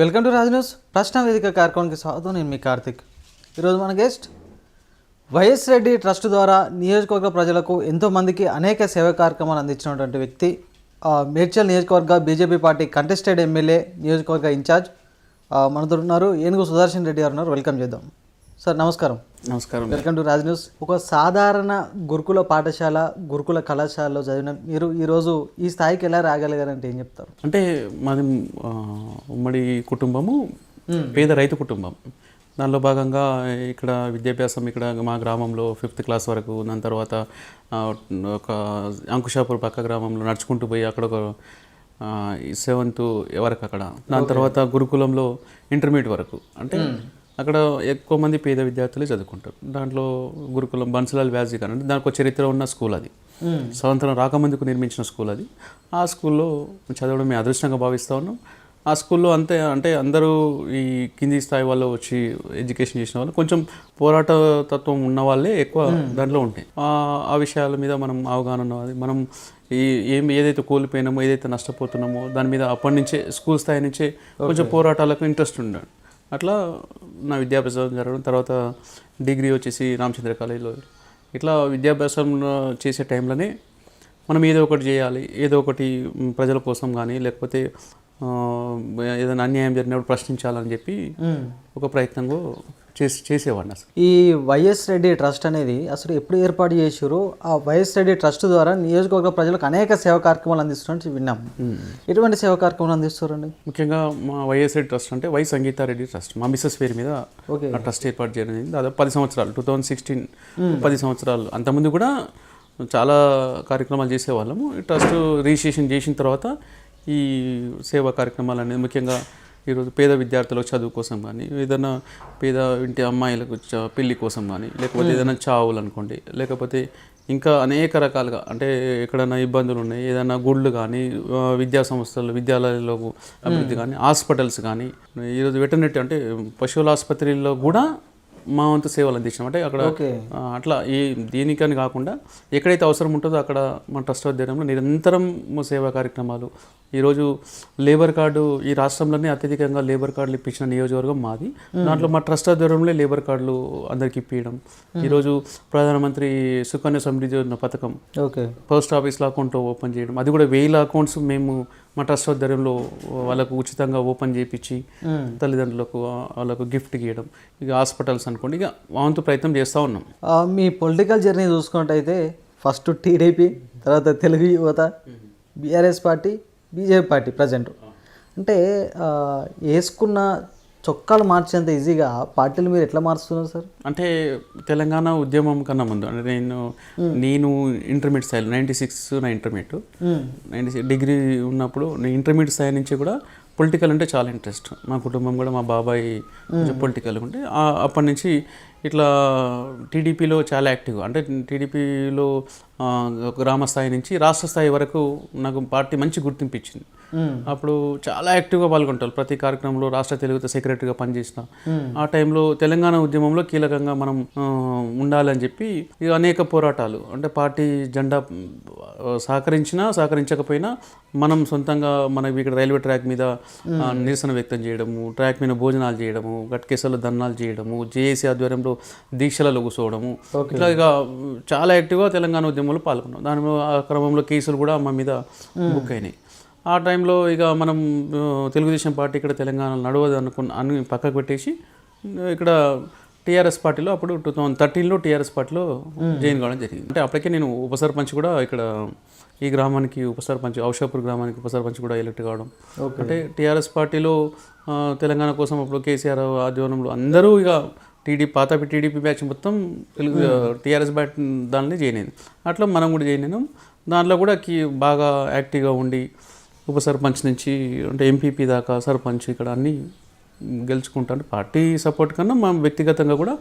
Welcome to Raj news. ప్రశ్న వేదిక కార్యక్రమానికి స్వాగతం. నేను మీ కార్తిక్. ఈరోజు మన గెస్ట్ వైఎస్ రెడ్డి ట్రస్ట్ ద్వారా నియోజకవర్గ ప్రజలకు ఎంతోమందికి అనేక సేవా కార్యక్రమాలు అందించినటువంటి వ్యక్తి, మేడ్చల్ నియోజకవర్గ బీజేపీ పార్టీ కంటెస్టెడ్ ఎమ్మెల్యే, నియోజకవర్గ ఇన్ఛార్జ్ మనతో ఉన్నారు. ఏనుగు సుదర్శన్ రెడ్డి గారు ఉన్నారు. వెల్కమ్ చేద్దాం. సార్ నమస్కారం. నమస్కారం. Welcome to Raj news. ఒక సాధారణ గురుకుల పాఠశాల, గురుకుల కళాశాలలో చదివిన మీరు ఈరోజు ఈ స్థాయికి ఎలా రాగలిగారంటే ఏం చెప్తారు? అంటే మాది ఉమ్మడి కుటుంబము, పేద రైతు కుటుంబం. దానిలో భాగంగా ఇక్కడ విద్యాభ్యాసం ఇక్కడ మా గ్రామంలో 5th క్లాస్ వరకు, దాని తర్వాత ఒక అంకుషాపూర్ పక్క గ్రామంలో నడుచుకుంటూ పోయి అక్కడ ఒక 7th వరకు అక్కడ, దాని తర్వాత గురుకులంలో ఇంటర్మీడియట్ వరకు. అంటే అక్కడ ఎక్కువ మంది పేద విద్యార్థులు చదువుకుంటారు. దాంట్లో గురుకులం బన్సలాల్ వ్యాజీ కానీ దానికి ఒక చరిత్ర ఉన్న స్కూల్ అది. స్వతంత్రం రాకముందుకు నిర్మించిన స్కూల్ అది. ఆ స్కూల్లో చదవడం మేము అదృష్టంగా భావిస్తూ ఉన్నాం. ఆ స్కూల్లో అంటే అందరూ ఈ కింది స్థాయి వాళ్ళు వచ్చి ఎడ్యుకేషన్ చేసిన వాళ్ళు, కొంచెం పోరాట తత్వం ఉన్న వాళ్ళే ఎక్కువ దాంట్లో ఉంటాయి. ఆ విషయాల మీద మనం అవగాహన ఉన్నది. మనం ఏదైతే కోల్పోయినామో, ఏదైతే నష్టపోతున్నామో దాని మీద అప్పటి నుంచే స్కూల్ స్థాయి నుంచే కొంచెం పోరాటాలకు ఇంట్రెస్ట్ ఉండాలి. అట్లా నా విద్యాభ్యాసం జరగడం, తర్వాత డిగ్రీ వచ్చేసి రామచంద్ర కాలేజీలో. ఇట్లా విద్యాభ్యాసం చేసే టైంలోనే మనం ఏదో ఒకటి చేయాలి, ఏదో ఒకటి ప్రజల కోసం కానీ లేకపోతే ఏదైనా అన్యాయం జరిగినప్పుడు ప్రశ్నించాలని చెప్పి ఒక ప్రయత్నంగా చేసేవాడిని. అసలు ఈ వైఎస్ రెడ్డి ట్రస్ట్ అనేది అసలు ఎప్పుడు ఏర్పాటు చేసారు? ఆ వైఎస్ రెడ్డి ట్రస్ట్ ద్వారా నియోజకవర్గ ప్రజలకు అనేక సేవా కార్యక్రమాలు అందిస్తున్నట్టు విన్నాం. ఎటువంటి సేవా కార్యక్రమాలు అందిస్తారండి? ముఖ్యంగా మా వైఎస్ రెడ్డి ట్రస్ట్ అంటే వై సంగీతారెడ్డి ట్రస్ట్, మా మిస్సెస్ పేరు మీద ఆ ట్రస్ట్ ఏర్పాటు చేయడం జరిగింది. దాదాపు 10 సంవత్సరాలు, 2016 10 సంవత్సరాలు. అంతకుముందు కూడా చాలా కార్యక్రమాలు చేసేవాళ్ళము. ఈ ట్రస్ట్ రిజిస్ట్రేషన్ చేసిన తర్వాత ఈ సేవా కార్యక్రమాలు అనేది ముఖ్యంగా ఈరోజు పేద విద్యార్థులకు చదువు కోసం కానీ, ఏదైనా పేద ఇంటి అమ్మాయిలకు పెళ్లి కోసం కానీ, లేకపోతే ఏదైనా చావులు అనుకోండి, లేకపోతే ఇంకా అనేక రకాలుగా అంటే ఎక్కడైనా ఇబ్బందులు ఉన్నాయి, ఏదైనా గుళ్ళు కానీ, విద్యా సంస్థలు, విద్యాలయాల్లో అభివృద్ధి కానీ, హాస్పిటల్స్ కానీ, ఈరోజు వెటర్నరీ అంటే పశువుల ఆసుపత్రిలో కూడా మా వంతు సేవలు అందించాం. అంటే అక్కడ అట్లా దీనికని కాకుండా ఎక్కడైతే అవసరం ఉంటుందో అక్కడ మా ట్రస్ట్ ఆధ్వర్యంలో నిరంతరం సేవా కార్యక్రమాలు. ఈరోజు లేబర్ కార్డు ఈ రాష్ట్రంలోనే అత్యధికంగా లేబర్ కార్డులు ఇప్పించిన నియోజకవర్గం మాది. దాంట్లో మా ట్రస్ట్ ఆధ్వర్యంలో లేబర్ కార్డులు అందరికి ఇప్పించడం. ఈరోజు ప్రధానమంత్రి సుకన్య సమృద్ధి యోజన పథకం పోస్ట్ ఆఫీస్లో అకౌంట్ ఓపెన్ చేయడం, అది కూడా 1000 అకౌంట్స్ మేము మా ట్రస్ట్ ఆధ్వర్యంలో వాళ్ళకు ఉచితంగా ఓపెన్ చేయించి తల్లిదండ్రులకు వాళ్ళకు గిఫ్ట్ ఇవ్వడం. ఇక హాస్పిటల్స్ అనుకోండి, ఇక వంతు ప్రయత్నం చేస్తూ ఉన్నాం. మీ పొలిటికల్ జర్నీ చూసుకున్నట్టయితే ఫస్ట్ టీడీపీ, తర్వాత తెలుగు యువత, BRS party, BJP party present. అంటే వేసుకున్న చొక్కాలు మార్చేంత ఈజీగా పార్టీలు మీరు ఎట్లా మారుస్తున్నారు సార్? అంటే తెలంగాణ ఉద్యమం కన్నా ముందు అంటే నేను ఇంటర్మీడియట్ స్థాయిలో 96 నా ఇంటర్మీడియట్ 96 డిగ్రీ ఉన్నప్పుడు నేను ఇంటర్మీడియట్ స్థాయి నుంచి కూడా పొలిటికల్ అంటే చాలా ఇంట్రెస్ట్. మా కుటుంబం కూడా, మా బాబాయ్ పొలిటికల్ ఉంటే అప్పటి నుంచి ఇట్లా టీడీపీలో చాలా యాక్టివ్గా, అంటే టీడీపీలో గ్రామ స్థాయి నుంచి రాష్ట్ర స్థాయి వరకు నాకు పార్టీ మంచి గుర్తింపు ఇచ్చింది. అప్పుడు చాలా యాక్టివ్గా పాల్గొంటారు. ప్రతి కార్యక్రమంలో రాష్ట్ర తెలుగుతో సెక్రటరీగా పనిచేసిన ఆ టైంలో తెలంగాణ ఉద్యమంలో కీలకంగా మనం ఉండాలని చెప్పి ఇక అనేక పోరాటాలు, అంటే పార్టీ జెండా సహకరించకపోయినా మనం సొంతంగా మనకి ఇక్కడ రైల్వే ట్రాక్ మీద నిరసన వ్యక్తం చేయడము, ట్రాక్ మీద భోజనాలు చేయడము, గట్కేసలో ధర్నాలు చేయడము, జేఏసీ ఆధ్వర్యంలో దీక్షలలో కూర్చోవడము, ఇట్లా ఇక చాలా యాక్టివ్గా తెలంగాణ ఉద్యమంలో పాల్గొన్నాం. దానిలో ఆ క్రమంలో కేసులు కూడా మా మీద బుక్ అయినాయి. ఆ టైంలో ఇక మనం తెలుగుదేశం పార్టీ ఇక్కడ తెలంగాణ నడవదు అన్ని పక్కకు పెట్టేసి ఇక్కడ టీఆర్ఎస్ పార్టీలో అప్పుడు 2013లో టీఆర్ఎస్ పార్టీలో జాయిన్ కావడం జరిగింది. అంటే అప్పటికే నేను ఉపసర్పంచ్ కూడా ఇక్కడ ఈ గ్రామానికి ఉపసర్పంచ్, ఔషాపూర్ గ్రామానికి ఉపసర్పంచ్ కూడా ఎలక్ట్ కావడం. అంటే టీఆర్ఎస్ పార్టీలో తెలంగాణ కోసం అప్పుడు కేసీఆర్ ఆధ్వర్యంలో అందరూ ఇక పాత టీడీపీ బ్యాచ్ మొత్తం తెలుగు టీఆర్ఎస్ బ్యాచ్ దానిలో జాయిన్ అయింది. అట్లా మనం కూడా జాయిన్ అయినాం. దాంట్లో కూడా బాగా యాక్టివ్గా ఉండి ఉప సర్పంచ్ నుంచి అంటే ఎంపీపీ దాకా సర్పంచ్ ఇక్కడ అన్నీ గెలుచుకుంటాను. పార్టీ సపోర్ట్ కన్నా మనం వ్యక్తిగతంగా కూడా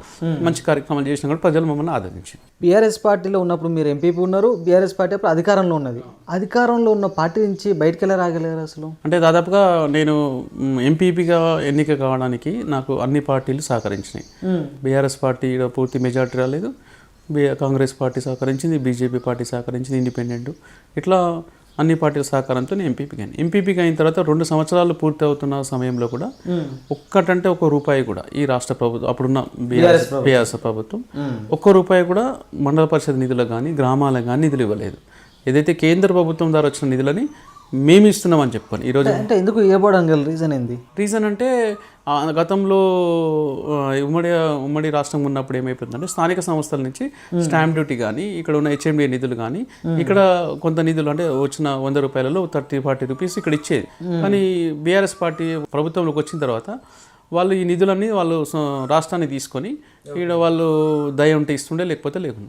మంచి కార్యక్రమాలు చేసినా కూడా ప్రజలు మమ్మల్ని ఆదరించారు. బీఆర్ఎస్ పార్టీలో ఉన్నప్పుడు మీరు ఎంపీపీ ఉన్నారు, బీఆర్ఎస్ పార్టీ అప్పుడు అధికారంలో ఉన్నది. అధికారంలో ఉన్న పార్టీ నుంచి బయటకు ఎలా రాగలిగారు అసలు? అంటే దాదాపుగా నేను ఎంపీపీగా ఎన్నిక కావడానికి నాకు అన్ని పార్టీలు సహకరించినాయి. బీఆర్ఎస్ పార్టీ పూర్తి మెజార్టీ రాలేదు, కాంగ్రెస్ పార్టీ సహకరించింది, బీజేపీ పార్టీ సహకరించింది, ఇండిపెండెంట్, ఇట్లా అన్ని పార్టీల సహకారంతో నేను ఎంపీపీకి అయిన తర్వాత 2 సంవత్సరాలు పూర్తి అవుతున్న సమయంలో కూడా ఒక్కటంటే ఒక్క రూపాయి కూడా ఈ రాష్ట్ర ప్రభుత్వం అప్పుడున్న బీఆర్ఎస్ ప్రభుత్వం ఒక్క రూపాయి కూడా మండల పరిషత్ నిధులకు కానీ గ్రామాలకు కానీ నిధులు ఇవ్వలేదు. ఏదైతే కేంద్ర ప్రభుత్వం ద్వారా వచ్చిన నిధులని మేము ఇస్తున్నామని చెప్పాను. ఈరోజు అంటే ఎందుకు ఇవ్వబడం గల రీజన్ ఏంది? రీజన్ అంటే గతంలో ఉమ్మడి రాష్ట్రం ఉన్నప్పుడు ఏమైపోతుందంటే స్థానిక సంస్థల నుంచి స్టాంప్ డ్యూటీ కానీ ఇక్కడ ఉన్న హెచ్ఎండిఏ నిధులు కానీ ఇక్కడ కొంత నిధులు అంటే వచ్చిన 100 రూపాయలలో 30-40 రూపీస్ ఇక్కడ ఇచ్చేది. కానీ బీఆర్ఎస్ పార్టీ ప్రభుత్వంలోకి వచ్చిన తర్వాత వాళ్ళు ఈ నిధులన్నీ వాళ్ళు రాష్ట్రాన్ని తీసుకొని ఇక్కడ వాళ్ళు దయ ఉంటే ఇస్తుండే, లేకపోతే లేకుండా.